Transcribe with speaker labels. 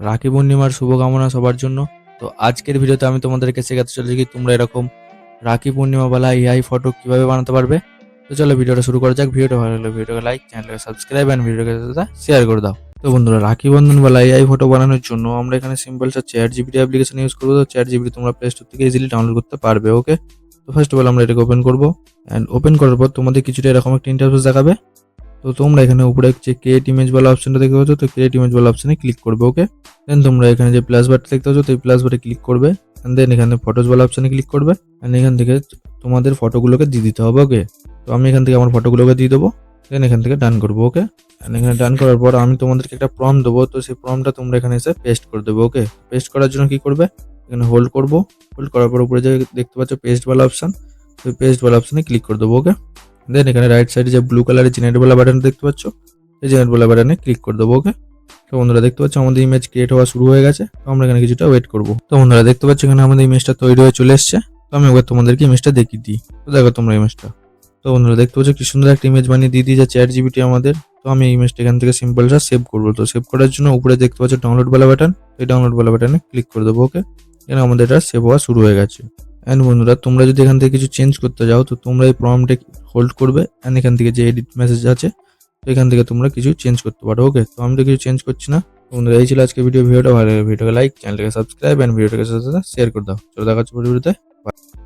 Speaker 1: রাখি পূর্ণিমার শুভকামনা সবার জন্য। তো আজকের ভিডিওতে আমি তোমাদেরকে শেখাতে চলেছি কি তোমরা এরকম রাখি পূর্ণিমা বেলা এআই ফটো কিভাবে বানাতে পারবে। তো চলো ভিডিওটা শুরু করা যাক। ভিডিওটা ভালো লাগলে ভিডিওকে লাইক, চ্যানেলকে সাবস্ক্রাইব এন্ড ভিডিওকে শেয়ার করে দাও। তো বন্ধুরা, রাখি বন্ধন বেলা এআই ফটো বানানোর জন্য আমরা এখানে simple chat GPT application use করবো। তো চ্যাট জিপিটি তোমরা প্লে স্টোর থেকে ইজিলি ডাউনলোড করতে পারবে। ওকে, তো ফার্স্ট অফ অল আমরা এটাকে ওপেন করবো। অ্যান্ড ওপেন করার পর তোমাদের কিছুটা এরকম একটা ইন্টারফেস দেখাবে। তো তোমরা এখানে উপরে যে ক্রিয়েট ইমেজ वाला অপশনটা দেখতে পাচ্ছ, তো ক্রিয়েট ইমেজ वाला অপশনে ক্লিক করবে। ওকে, দেন তোমরা এখানে যে প্লাস বাটন দেখতে পাচ্ছ, তো এই প্লাস বাটনে ক্লিক করবে। এন্ড দেন এখানে ফটোজ वाला অপশনে ক্লিক করবে। এন্ড এখান থেকে তোমাদের ফটোগুলোকে দিয়ে দিতে হবে। ওকে, তো আমি এখান থেকে আমার ফটোগুলোকে দিয়ে দেবো। দেন এখান থেকে ডান করবো। ওকে, এন্ড এখানে ডান করার পর আমি তোমাদেরকে একটা প্রম্পট দেবো। তো সেই প্রম্পটটা তোমরা এখানে এসে পেস্ট করে দেবে। ওকে, পেস্ট করার জন্য কি করবে, এখানে হোল্ড করবো। হোল্ড করার পর উপরে যে দেখতে পাচ্ছ পেস্ট वाला অপশন, তো পেস্ট वाला অপশনে ক্লিক করে দেবো। ওকে, দেন এখানে রাইট সাইডে যে ব্লু কালারের জেনারেট वाला বাটন দেখতে পাচ্ছ, এই জেনারেট वाला বাটনে ক্লিক করে দেবো। ওকে, তো বন্ধুরা দেখতে পাচ্ছ আমাদের ইমেজ ক্রিয়েট হওয়া শুরু হয়ে গেছে। তো আমরা এখানে কিছুটা ওয়েট করবো। তো বন্ধুরা দেখতে পাচ্ছ এখানে আমাদের ইমেজটা তৈরি হয়ে চলে এসেছে। তো আমি একবার তোমাদেরকে ইমেজটা দেখিয়ে দিই। তো দেখো তোমরা ইমেজটা, তো বন্ধুরা দেখতে পাচ্ছ কি সুন্দর একটা ইমেজ বানিয়ে দিয়ে দিয়েছে চ্যাট জিপিটি আমাদের। তো আমি এই ইমেজটা এখান থেকে সিম্পলটা সেভ করবো। তো সেভ করার জন্য উপরে দেখতে পাচ্ছ ডাউনলোড वाला বাটন, এই ডাউনলোড वाला বাটনে ক্লিক করে দেবো। ওকে, এখানে আমাদের এটা সেভ হওয়া শুরু হয়ে গেছে। এন্ড বন্ধুরা তোমরা যদি এখান থেকে কিছু চেঞ্জ করতে যাও, তো তোমরা এই প্রম্পটে হোল্ড করবে। এন্ড এখান থেকে যে এডিট মেসেজ আছে, তো এখান থেকে তোমরা কিছু চেঞ্জ করতে পারো। ওকে, তো আমি তো কিছু চেঞ্জ করছি না। তো বন্ধুরা এই ছিল আজকে ভিডিওটা ভালো লাগে ভিডিওকে লাইক, চ্যানেলটাকে সাবস্ক্রাইব এন্ড ভিডিওটাকে সাথে শেয়ার করে দাও। চলো দেখা হচ্ছে পরের ভিডিওতে।